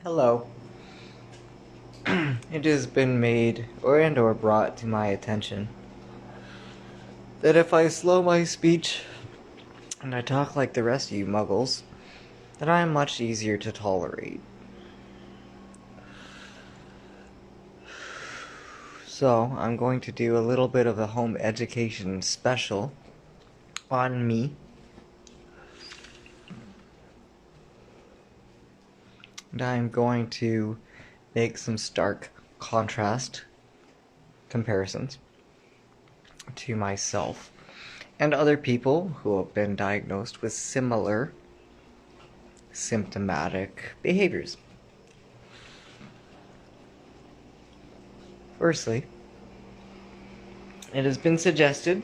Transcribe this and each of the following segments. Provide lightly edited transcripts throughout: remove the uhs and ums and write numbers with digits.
Hello. It has been made or brought to my attention that if I slow my speech and I talk like the rest of you muggles, that I am much easier to tolerate. So, I'm going to do a little bit of a home education special on me. And I'm going to make some stark contrast comparisons to myself and other people who have been diagnosed with similar symptomatic behaviors. Firstly, it has been suggested,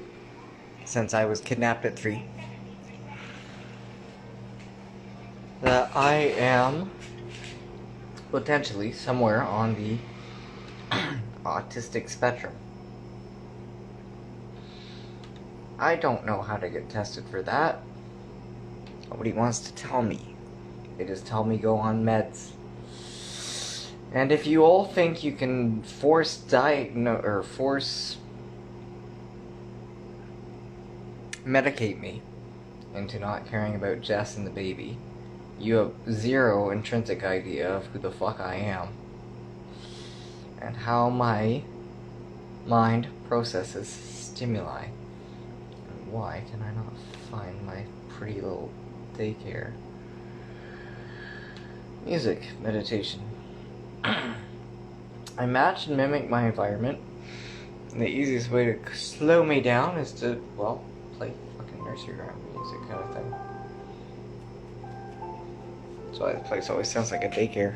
since I was kidnapped at 3, that I am potentially somewhere on the autistic spectrum. I don't know how to get tested for that. Nobody wants to tell me. They just tell me go on meds. And if you all think you can force medicate me into not caring about Jess and the baby, you have zero intrinsic idea of who the fuck I am and how my mind processes stimuli. And why can I not find my pretty little daycare? Music, meditation. I match and mimic my environment. And the easiest way to slow me down is to, well, play fucking nursery rhyme music kind of thing. That's why this place always sounds like a daycare.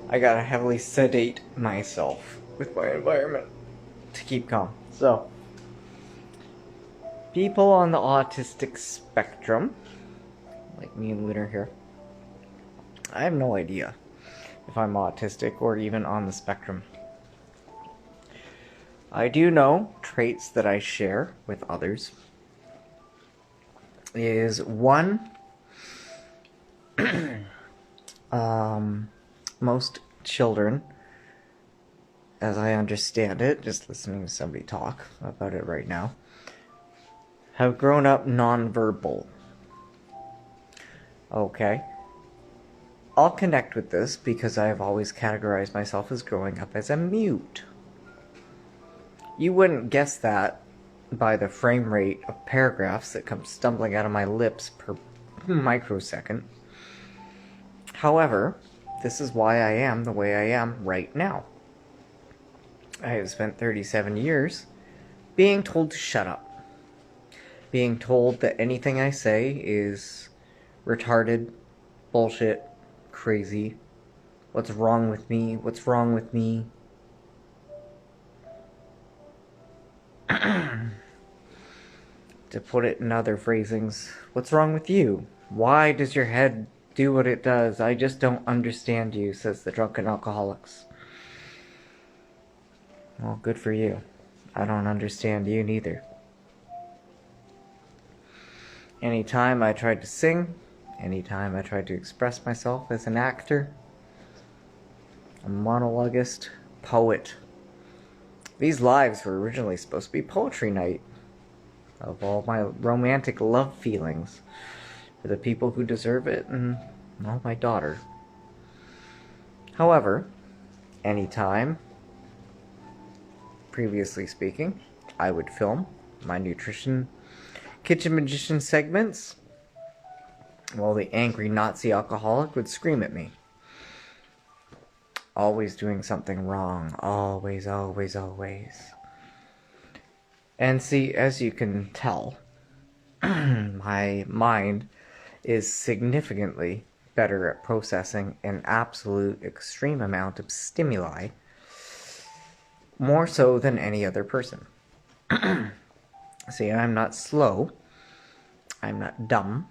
I gotta heavily sedate myself with my environment to keep calm. So, people on the autistic spectrum, like me and Lunar here, I have no idea if I'm autistic or even on the spectrum. I do know traits that I share with others is one, most children, as I understand it, just listening to somebody talk about it right now, have grown up nonverbal. Okay. I'll connect with this because I have always categorized myself as growing up as a mute. You wouldn't guess that by the frame rate of paragraphs that come stumbling out of my lips per microsecond. However, this is why I am the way I am right now. I have spent 37 years being told to shut up. Being told that anything I say is retarded, bullshit, crazy. What's wrong with me? What's wrong with me? To put it in other phrasings, what's wrong with you? Why does your head do what it does? I just don't understand you, says the drunken alcoholics. Well, good for you. I don't understand you neither. Anytime I tried to sing, anytime I tried to express myself as an actor, a monologuist, poet. These lives were originally supposed to be poetry night of all my romantic love feelings for the people who deserve it and, well, my daughter. However, anytime, previously speaking, I would film my nutrition kitchen magician segments, while the angry Nazi alcoholic would scream at me. Always doing something wrong. Always, always, always. And see, as you can tell, my mind is significantly better at processing an absolute extreme amount of stimuli, more so than any other person. See, I'm not slow. I'm not dumb.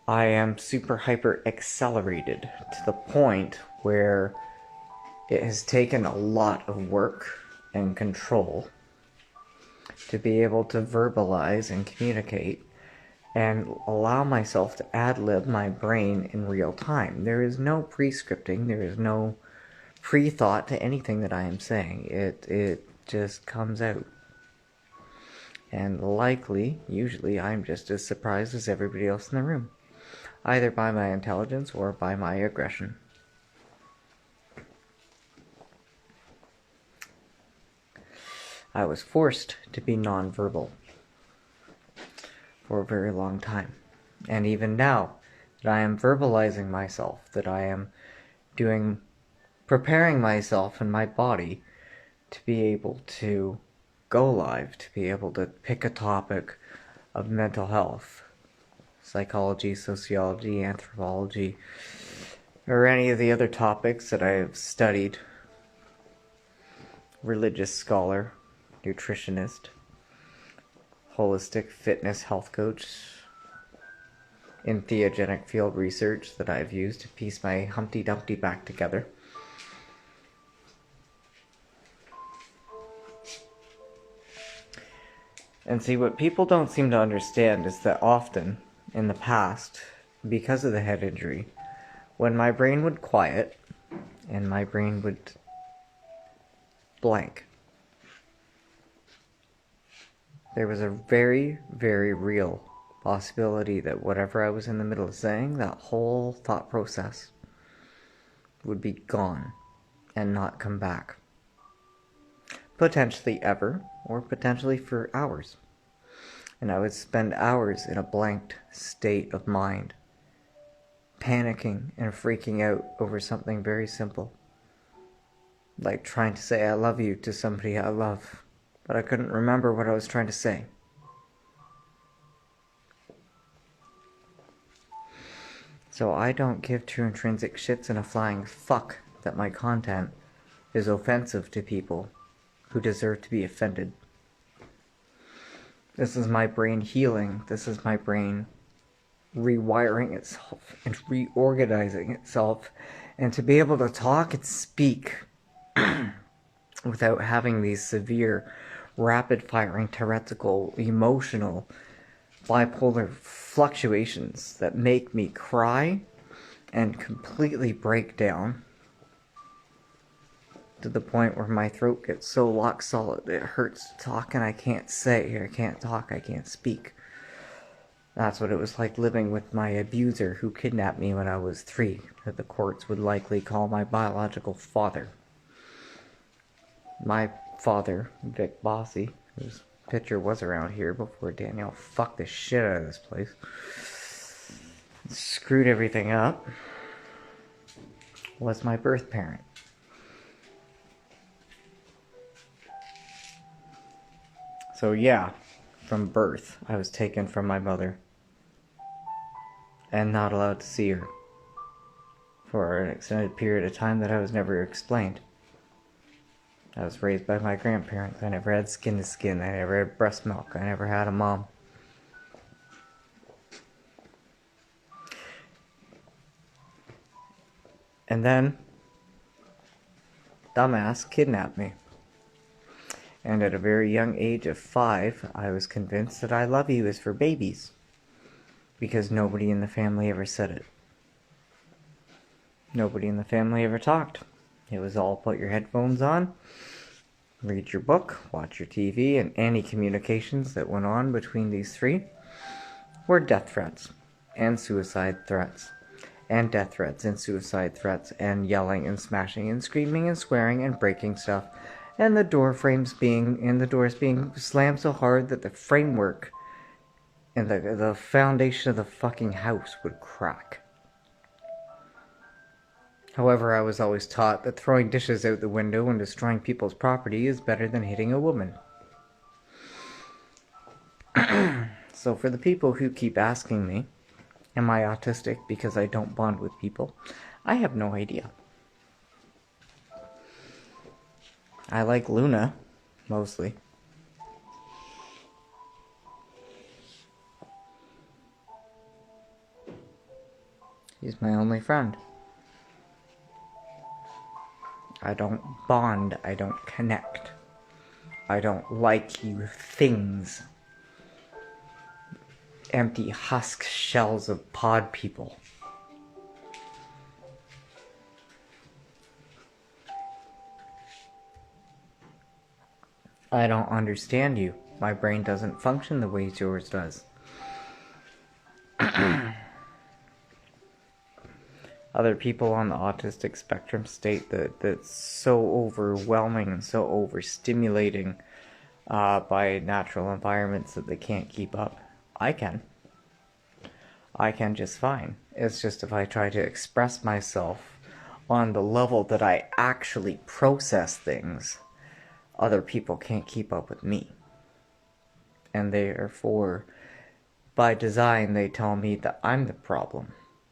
I am super hyper accelerated to the point where it has taken a lot of work and control to be able to verbalize and communicate and allow myself to ad-lib my brain in real time. There is no pre-scripting, there is no pre-thought to anything that I am saying. It just comes out. And likely, usually, I'm just as surprised as everybody else in the room, either by my intelligence or by my aggression. I was forced to be nonverbal for a very long time. And even now, that I am verbalizing myself, that I am preparing myself and my body to be able to go live, to be able to pick a topic of mental health, psychology, sociology, anthropology, or any of the other topics that I have studied. Religious scholar, nutritionist, holistic fitness health coach, in theogenic field research that I've used to piece my Humpty Dumpty back together. And see, what people don't seem to understand is that often, in the past, because of the head injury, when my brain would quiet, and my brain would blank, there was a very, very real possibility that whatever I was in the middle of saying, that whole thought process would be gone and not come back. Potentially ever, or potentially for hours. And I would spend hours in a blanked state of mind, panicking and freaking out over something very simple. Like trying to say I love you to somebody I love, but I couldn't remember what I was trying to say. So I don't give two intrinsic shits in a flying fuck that my content is offensive to people who deserve to be offended. This is my brain healing. This is my brain rewiring itself and reorganizing itself, and to be able to talk and speak without having these severe, rapid-firing, tyrannical, emotional, bipolar fluctuations that make me cry and completely break down to the point where my throat gets so lock solid it hurts to talk and I can't say, I can't talk, I can't speak. That's what it was like living with my abuser who kidnapped me when I was 3, that the courts would likely call my biological father. My father, Vic Bossy, whose picture was around here before Danielle fucked the shit out of this place, screwed everything up, was my birth parent. So yeah, from birth, I was taken from my mother and not allowed to see her for an extended period of time that I was never explained. I was raised by my grandparents. I never had skin to skin. I never had breast milk. I never had a mom. And then, dumbass kidnapped me. And at a very young age of 5, I was convinced that I love you is for babies. Because nobody in the family ever said it. Nobody in the family ever talked. It was all put your headphones on, read your book, watch your TV, and any communications that went on between these 3 were death threats, and suicide threats, and death threats, and suicide threats, and yelling, and smashing, and screaming, and swearing, and breaking stuff, and the doors being slammed so hard that the framework and the foundation of the fucking house would crack. However, I was always taught that throwing dishes out the window and destroying people's property is better than hitting a woman. So for the people who keep asking me, am I autistic because I don't bond with people? I have no idea. I like Luna, mostly. He's my only friend. I don't bond, I don't connect. I don't like you things. empty husk shells of pod people. I don't understand you. My brain doesn't function the way yours does. Other people on the autistic spectrum state that that's so overwhelming and so overstimulating by natural environments that they can't keep up. I can just fine. It's just if I try to express myself on the level that I actually process things, other people can't keep up with me. And therefore, by design, they tell me that I'm the problem.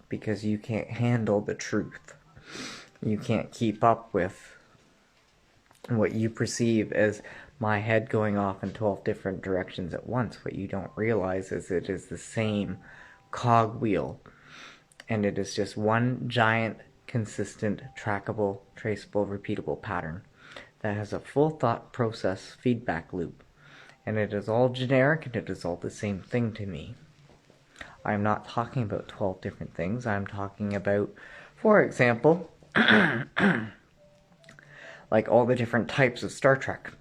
Because you can't handle the truth. You can't keep up with what you perceive as my head going off in 12 different directions at once. What you don't realize is it is the same cogwheel. And it is just one giant, consistent, trackable, traceable, repeatable pattern that has a full thought process feedback loop. And it is all generic and it is all the same thing to me. I'm not talking about 12 different things. I'm talking about, for example, like all the different types of Star Trek.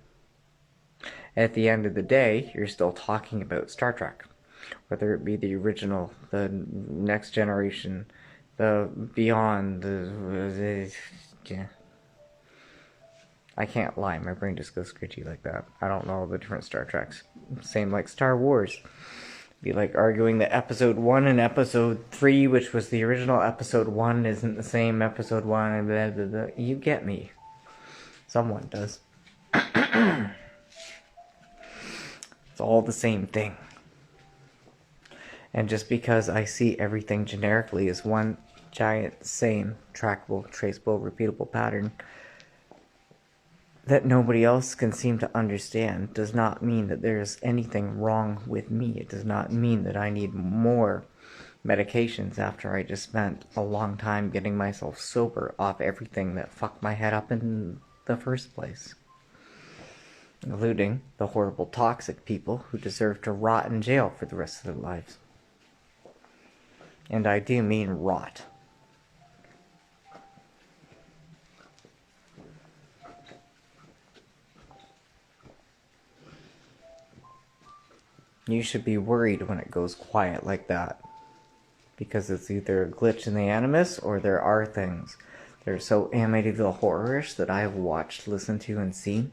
At the end of the day, you're still talking about Star Trek. Whether it be the original, the Next Generation, the Beyond, yeah. I can't lie, my brain just goes scritchy like that. I don't know all the different Star Treks. Same like Star Wars. Be like arguing that episode 1 and episode 3, which was the original episode 1, isn't the same episode 1, and blah, blah, blah. You get me. Someone does. It's all the same thing. And just because I see everything generically as one giant, same, trackable, traceable, repeatable pattern that nobody else can seem to understand does not mean that there's anything wrong with me. It does not mean that I need more medications after I just spent a long time getting myself sober off everything that fucked my head up in the first place. Including the horrible toxic people who deserve to rot in jail for the rest of their lives. And I do mean rot. You should be worried when it goes quiet like that. Because it's either a glitch in the Animus or there are things that are so Amityville horror-ish that I have watched, listened to, and seen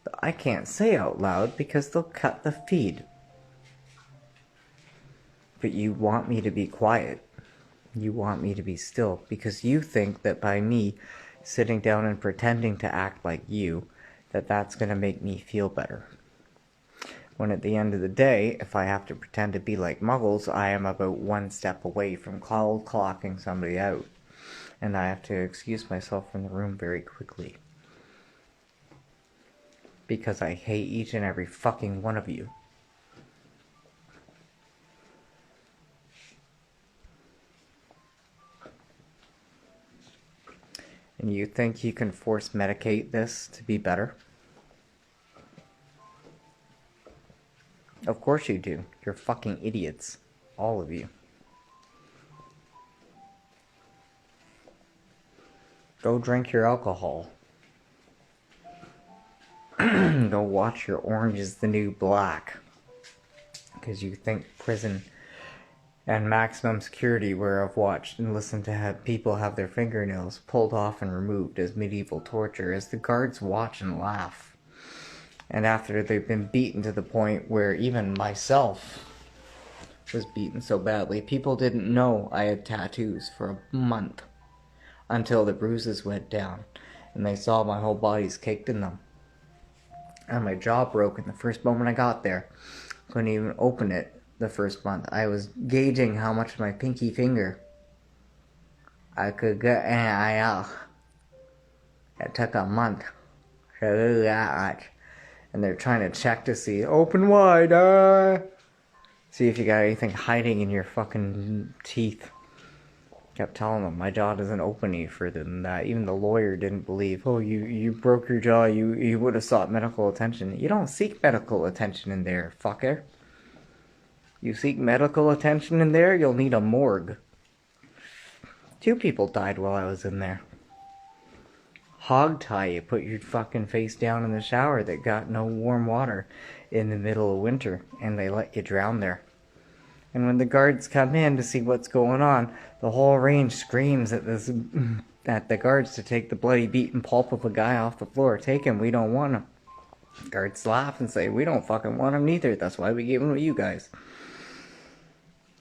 that I can't say out loud because they'll cut the feed. But you want me to be quiet. You want me to be still because you think that by me sitting down and pretending to act like you, that that's going to make me feel better. When at the end of the day, if I have to pretend to be like Muggles, I am about one step away from cold clocking somebody out. And I have to excuse myself from the room very quickly. Because I hate each and every fucking one of you. And you think you can force medicate this to be better? Of course you do. You're fucking idiots. All of you. Go drink your alcohol. Go watch your Orange is the New Black. Because you think prison and maximum security, where I've watched and listened to have people have their fingernails pulled off and removed as medieval torture, as the guards watch and laugh. And after they've been beaten to the point where even myself was beaten so badly, people didn't know I had tattoos for a month until the bruises went down and they saw my whole body's caked in them. And my jaw broke in the first moment I got there. Couldn't even open it the first month. I was gauging how much my pinky finger I could get out. It took a month to do that much. And they're trying to check to see, open wide, see if you got anything hiding in your fucking teeth. Kept telling them my jaw doesn't open any further than that. Even the lawyer didn't believe, oh, you broke your jaw, you would have sought medical attention. You don't seek medical attention in there, fucker. You seek medical attention in there, you'll need a morgue. 2 people died while I was in there. Hog tie, you put your fucking face down in the shower that got no warm water in the middle of winter, and they let you drown there. And when the guards come in to see what's going on, the whole range screams at the guards to take the bloody beaten pulp of a guy off the floor. Take him, we don't want him. Guards laugh and say, we don't fucking want him neither, that's why we gave him to you guys.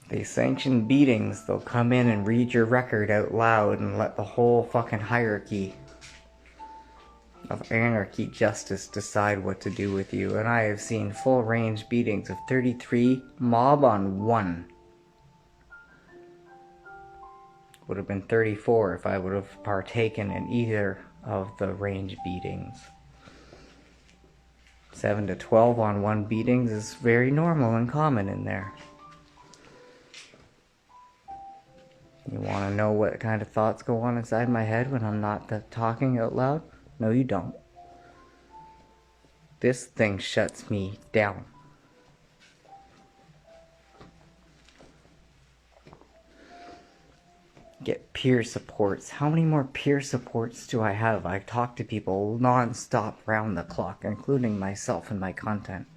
They sanction beatings, they'll come in and read your record out loud and let the whole fucking hierarchy of anarchy justice decide what to do with you. And I have seen full range beatings of 33, mob on 1. Would have been 34 if I would have partaken in either of the range beatings. 7 to 12 on 1 beatings is very normal and common in there. You want to know what kind of thoughts go on inside my head when I'm not talking out loud? No, you don't. This thing shuts me down. Get peer supports. How many more peer supports do I have? I talk to people non-stop round the clock, including myself and my content.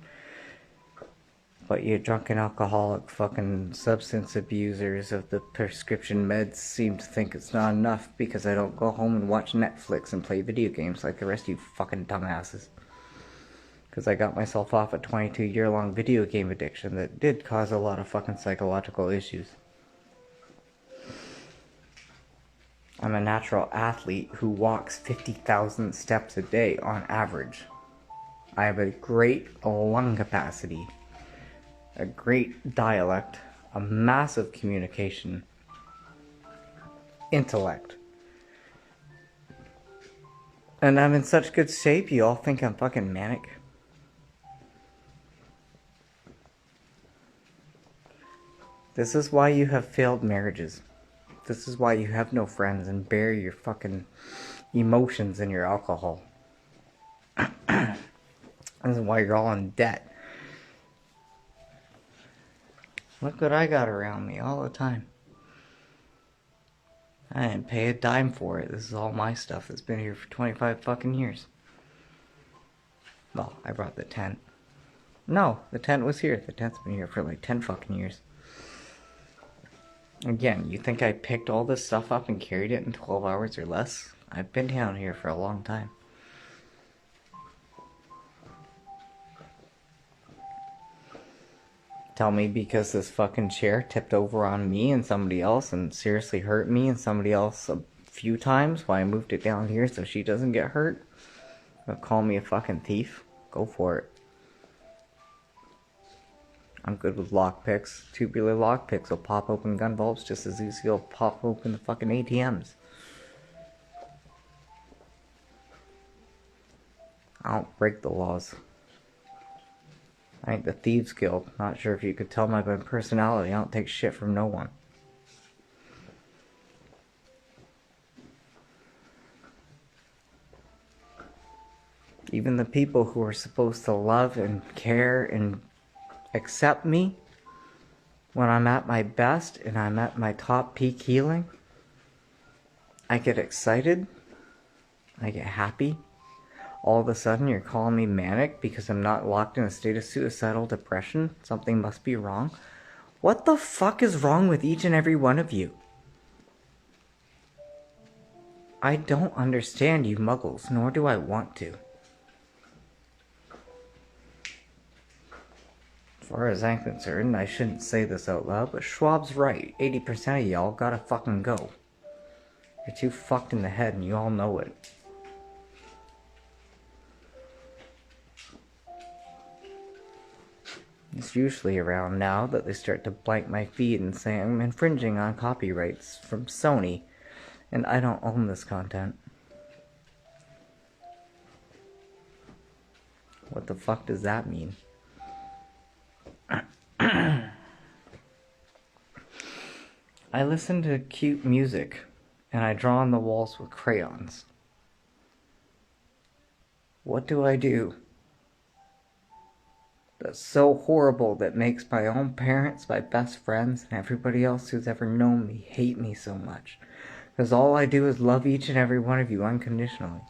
But you drunken alcoholic fucking substance abusers of the prescription meds seem to think it's not enough because I don't go home and watch Netflix and play video games like the rest of you fucking dumbasses. Because I got myself off a 22-year-long video game addiction that did cause a lot of fucking psychological issues. I'm a natural athlete who walks 50,000 steps a day on average. I have a great lung capacity, a great dialect, a massive communication, intellect. And I'm in such good shape, you all think I'm fucking manic. This is why you have failed marriages. This is why you have no friends and bury your fucking emotions in your alcohol. This is why you're all in debt. Look what I got around me all the time. I didn't pay a dime for it. This is all my stuff that's been here for 25 fucking years. Well, I brought the tent. No, the tent was here. The tent's been here for like 10 fucking years. Again, you think I picked all this stuff up and carried it in 12 hours or less? I've been down here for a long time. Tell me because this fucking chair tipped over on me and somebody else and seriously hurt me and somebody else a few times why I moved it down here so she doesn't get hurt? Or call me a fucking thief? Go for it. I'm good with lockpicks. Tubular lockpicks will pop open gun vaults just as easy as they'll pop open the fucking ATMs. I don't break the laws. I ain't the Thieves Guild. Not sure if you could tell my personality. I don't take shit from no one. Even the people who are supposed to love and care and accept me when I'm at my best and I'm at my top peak healing, I get excited. I get happy. All of a sudden you're calling me manic because I'm not locked in a state of suicidal depression. Something must be wrong. What the fuck is wrong with each and every one of you? I don't understand you muggles, nor do I want to. As far as I'm concerned, I shouldn't say this out loud, but Schwab's right. 80% of y'all gotta fucking go. You're too fucked in the head and you all know it. It's usually around now that they start to blank my feed and say I'm infringing on copyrights from Sony, and I don't own this content. What the fuck does that mean? I listen to cute music, and I draw on the walls with crayons. What do I do that so horrible that makes my own parents, my best friends, and everybody else who's ever known me hate me so much. Because all I do is love each and every one of you unconditionally.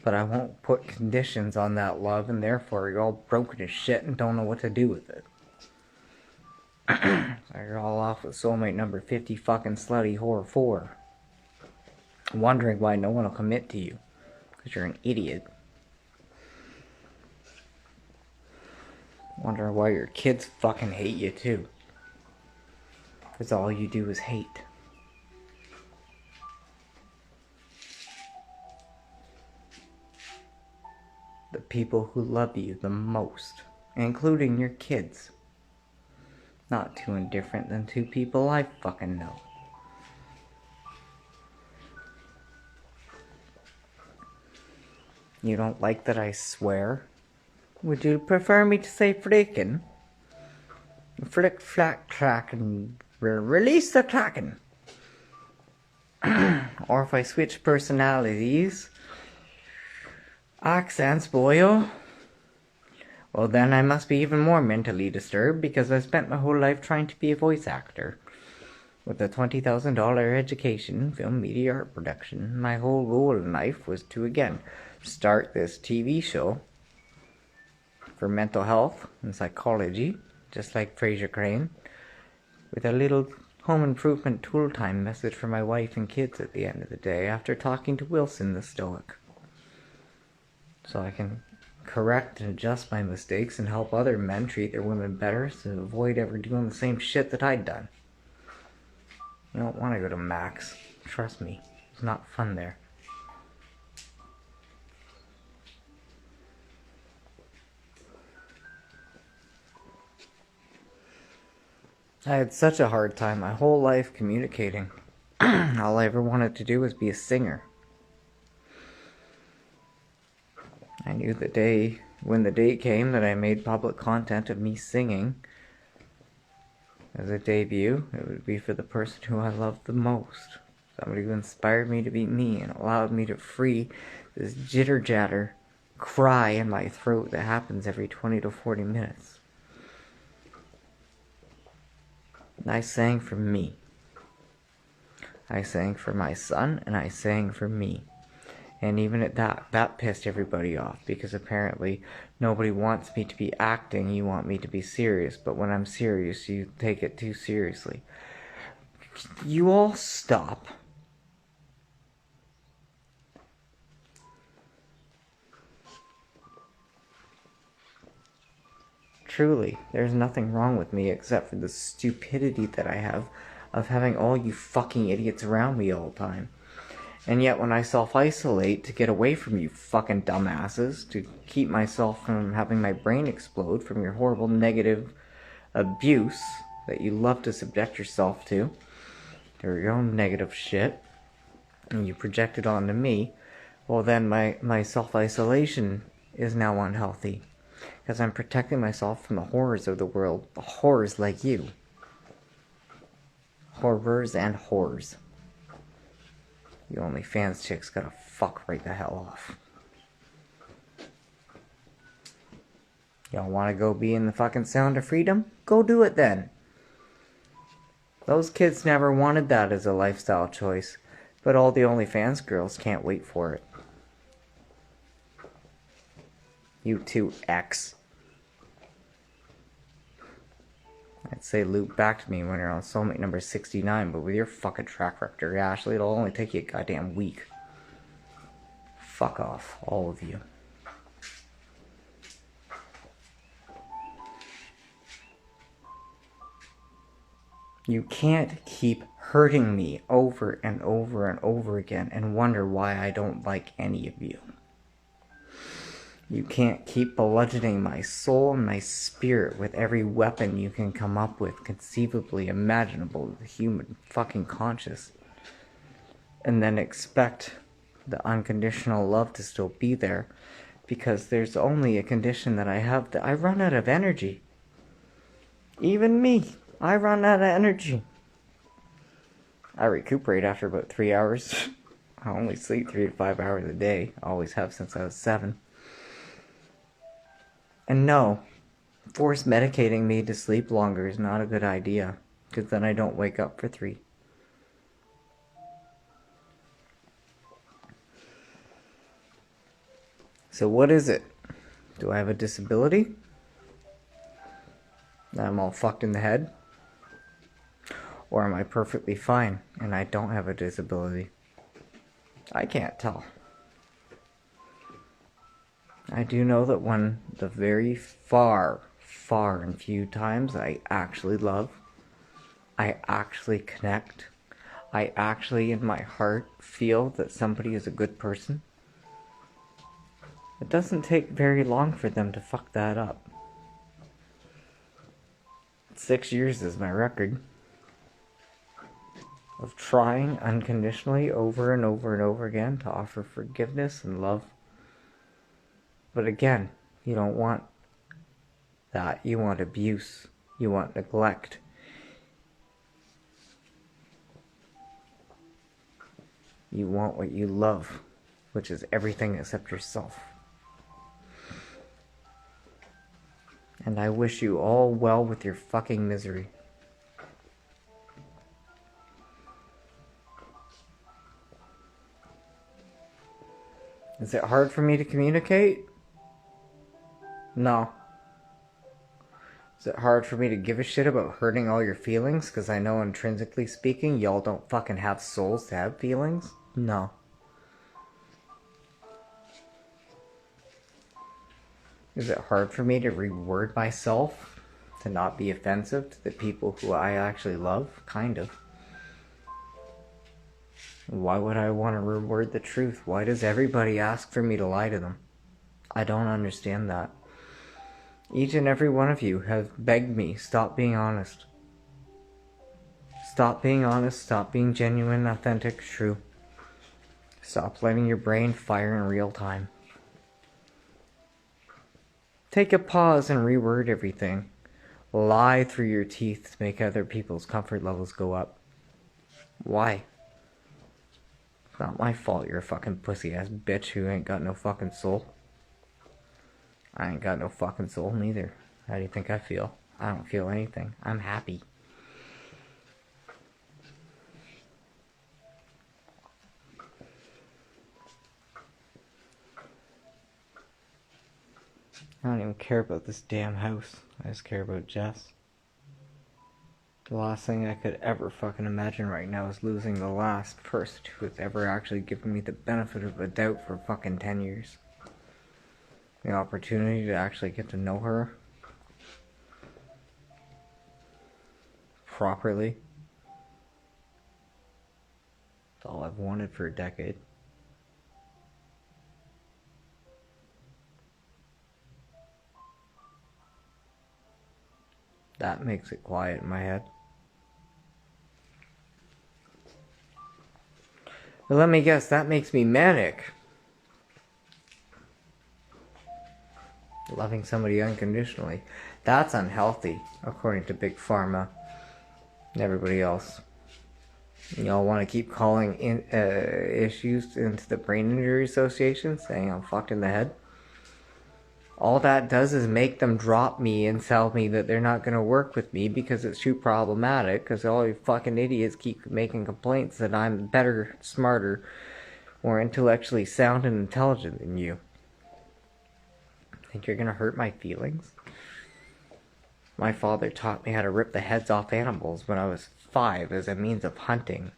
But I won't put conditions on that love, and therefore you're all broken as shit and don't know what to do with it. So you're all off with soulmate number 50 fucking slutty whore 4. Wondering why no one will commit to you. Because you're an idiot. Wondering why your kids fucking hate you too. Because all you do is hate. The people who love you the most, including your kids. Not too indifferent than 2 people I fucking know. You don't like that I swear? Would you prefer me to say frickin'? Flick, flack, clack, and release the clackin'. Or if I switch personalities, accents, boyo. Well, then I must be even more mentally disturbed because I spent my whole life trying to be a voice actor. With a $20,000 education, film, media, art production, my whole goal in life was to again start this TV show for mental health and psychology, just like Frasier Crane, with a little home improvement tool time message for my wife and kids at the end of the day after talking to Wilson the Stoic. So I can correct and adjust my mistakes and help other men treat their women better to avoid ever doing the same shit that I'd done. You don't want to go to Max. Trust me, it's not fun there. I had such a hard time my whole life communicating. All I ever wanted to do was be a singer. I knew when the day came that I made public content of me singing as a debut, it would be for the person who I loved the most. Somebody who inspired me to be me and allowed me to free this jitter-jatter cry in my throat that happens every 20 to 40 minutes. And I sang for me. I sang for my son, and I sang for me. And even at that pissed everybody off, because apparently nobody wants me to be acting, you want me to be serious, but when I'm serious, you take it too seriously. You all stop. Truly, there's nothing wrong with me except for the stupidity that I have of having all you fucking idiots around me all the time. And yet when I self-isolate to get away from you fucking dumbasses, to keep myself from having my brain explode from your horrible negative abuse that you love to subject yourself to, or your own negative shit, and you project it onto me, well then my self-isolation is now unhealthy. Because I'm protecting myself from the horrors of the world, the horrors like you. Horrors and whores. You OnlyFans chicks gotta fuck right the hell off. Y'all wanna go be in the fucking Sound of Freedom? Go do it then. Those kids never wanted that as a lifestyle choice, but all the OnlyFans girls can't wait for it. You too, X. I'd say loop back to me when you're on soulmate number 69, but with your fucking track record, Ashley, it'll only take you a goddamn week. Fuck off, all of you. You can't keep hurting me over and over and over again and wonder why I don't like any of you. You can't keep bludgeoning my soul and my spirit with every weapon you can come up with, conceivably imaginable to the human fucking conscious, and then expect the unconditional love to still be there, because there's only a condition that I have, that I run out of energy. Even me, I run out of energy. I recuperate after about 3 hours. I only sleep 3 to 5 hours a day, always have since I was 7. And no, force medicating me to sleep longer is not a good idea, because then I don't wake up for 3. So what is it? Do I have a disability? I'm all fucked in the head? Or am I perfectly fine and I don't have a disability? I can't tell. I do know that when the very far and few times I actually love, I actually connect, I actually in my heart feel that somebody is a good person, it doesn't take very long for them to fuck that up. 6 years is my record of trying unconditionally over and over and over again to offer forgiveness and love. But again, you don't want that. You want abuse. You want neglect. You want what you love, which is everything except yourself. And I wish you all well with your fucking misery. Is it hard for me to communicate? No. Is it hard for me to give a shit about hurting all your feelings? Because I know intrinsically speaking, y'all don't fucking have souls to have feelings? No. Is it hard for me to reword myself to not be offensive to the people who I actually love? Kind of. Why would I want to reword the truth? Why does everybody ask for me to lie to them? I don't understand that. Each and every one of you have begged me, stop being honest. Stop being honest, stop being genuine, authentic, true. Stop letting your brain fire in real time. Take a pause and reword everything. Lie through your teeth to make other people's comfort levels go up. Why? It's not my fault you're a fucking pussy-ass bitch who ain't got no fucking soul. I ain't got no fucking soul neither. How do you think I feel? I don't feel anything. I'm happy. I don't even care about this damn house. I just care about Jess. The last thing I could ever fucking imagine right now is losing the last person who has ever actually given me the benefit of a doubt for fucking 10 years. The opportunity to actually get to know her properly. It's all I've wanted for a decade. That makes it quiet in my head. But let me guess, that makes me manic. Loving somebody unconditionally. That's unhealthy, according to Big Pharma and everybody else. Y'all want to keep calling in issues into the Brain Injury Association, saying I'm fucked in the head? All that does is make them drop me and tell me that they're not going to work with me because it's too problematic, because all you fucking idiots keep making complaints that I'm better, smarter, more intellectually sound and intelligent than you. Think you're going to hurt my feelings? My father taught me how to rip the heads off animals when I was 5 as a means of hunting.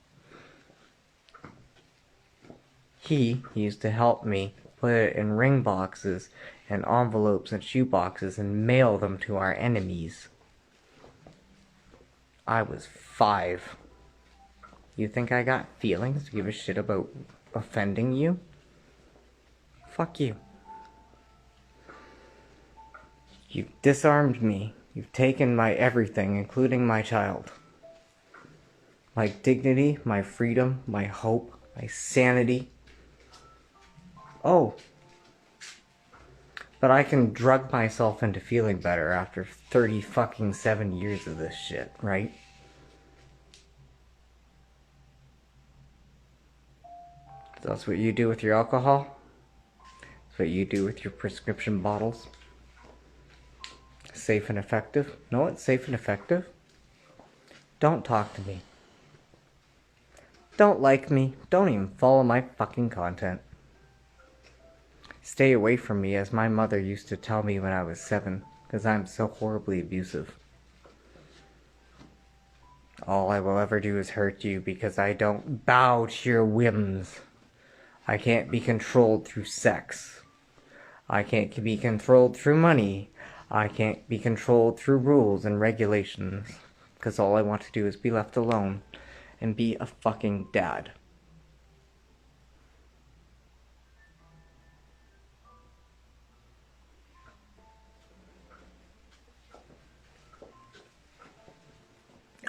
He used to help me put it in ring boxes and envelopes and shoe boxes and mail them to our enemies. I was 5. You think I got feelings to give a shit about offending you? Fuck you. You've disarmed me. You've taken my everything, including my child. My dignity, my freedom, my hope, my sanity. Oh. But I can drug myself into feeling better after 30 fucking 7 years of this shit, right? That's what you do with your alcohol? That's what you do with your prescription bottles? Safe and effective? Know what's safe and effective? Don't talk to me. Don't like me. Don't even follow my fucking content. Stay away from me, as my mother used to tell me when I was 7, because I'm so horribly abusive. All I will ever do is hurt you because I don't bow to your whims. I can't be controlled through sex. I can't be controlled through money. I can't be controlled through rules and regulations. Because all I want to do is be left alone and be a fucking dad.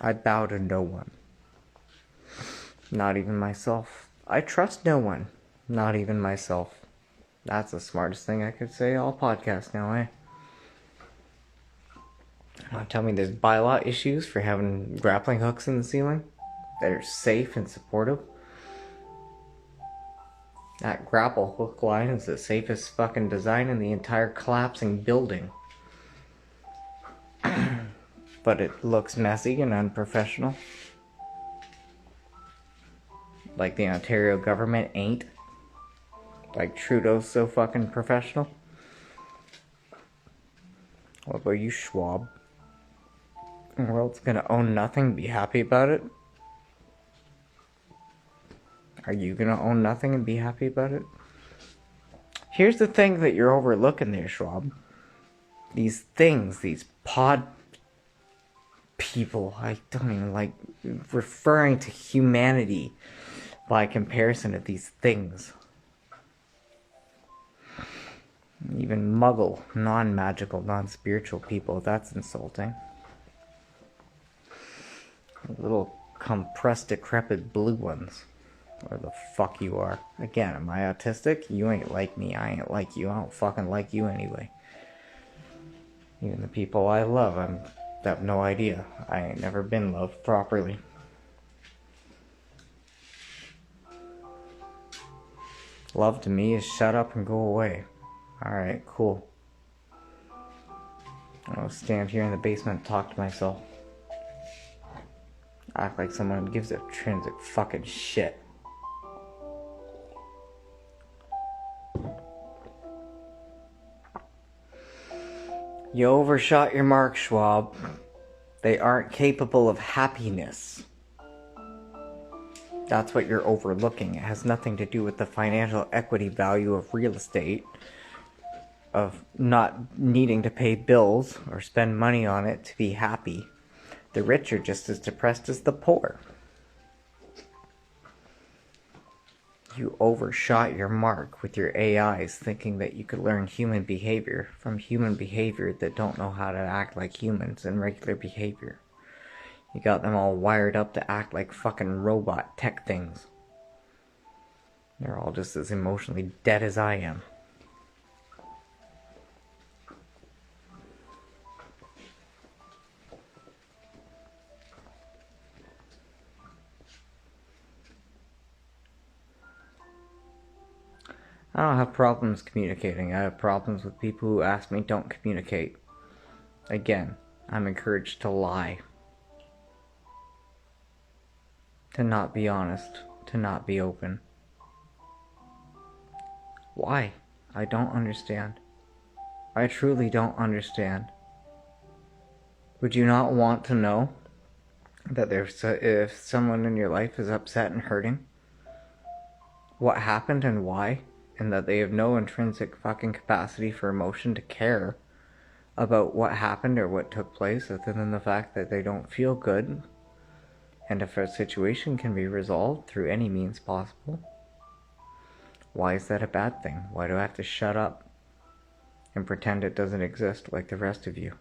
I bow to no one. Not even myself. I trust no one. Not even myself. That's the smartest thing I could say all podcast now, eh? Tell me there's bylaw issues for having grappling hooks in the ceiling that are safe and supportive. That grapple hook line is the safest fucking design in the entire collapsing building. But it looks messy and unprofessional. Like the Ontario government ain't. Like Trudeau's so fucking professional. What about you, Schwab? The world's gonna own nothing, be happy about it? Are you gonna own nothing and be happy about it? Here's the thing that you're overlooking there, Schwab. These things, these pod people, I don't even like referring to humanity by comparison of these things. Even muggle, non-magical, non-spiritual people, that's insulting. Little compressed, decrepit blue ones. Where the fuck you are. Again, am I autistic? You ain't like me, I ain't like you, I don't fucking like you anyway. Even the people I love, I have no idea. I ain't never been loved properly. Love to me is shut up and go away. Alright, cool. I'll stand here in the basement and talk to myself. Act like someone gives a intrinsic fucking shit. You overshot your mark, Schwab. They aren't capable of happiness. That's what you're overlooking. It has nothing to do with the financial equity value of real estate, of not needing to pay bills or spend money on it to be happy. The rich are just as depressed as the poor. You overshot your mark with your AIs thinking that you could learn human behavior from human behavior that don't know how to act like humans in regular behavior. You got them all wired up to act like fucking robot tech things. They're all just as emotionally dead as I am. I don't have problems communicating. I have problems with people who ask me don't communicate. Again, I'm encouraged to lie. To not be honest. To not be open. Why? I don't understand. I truly don't understand. Would you not want to know that if someone in your life is upset and hurting, what happened and why? And that they have no intrinsic fucking capacity for emotion to care about what happened or what took place, other than the fact that they don't feel good. And if a situation can be resolved through any means possible, why is that a bad thing? Why do I have to shut up and pretend it doesn't exist like the rest of you?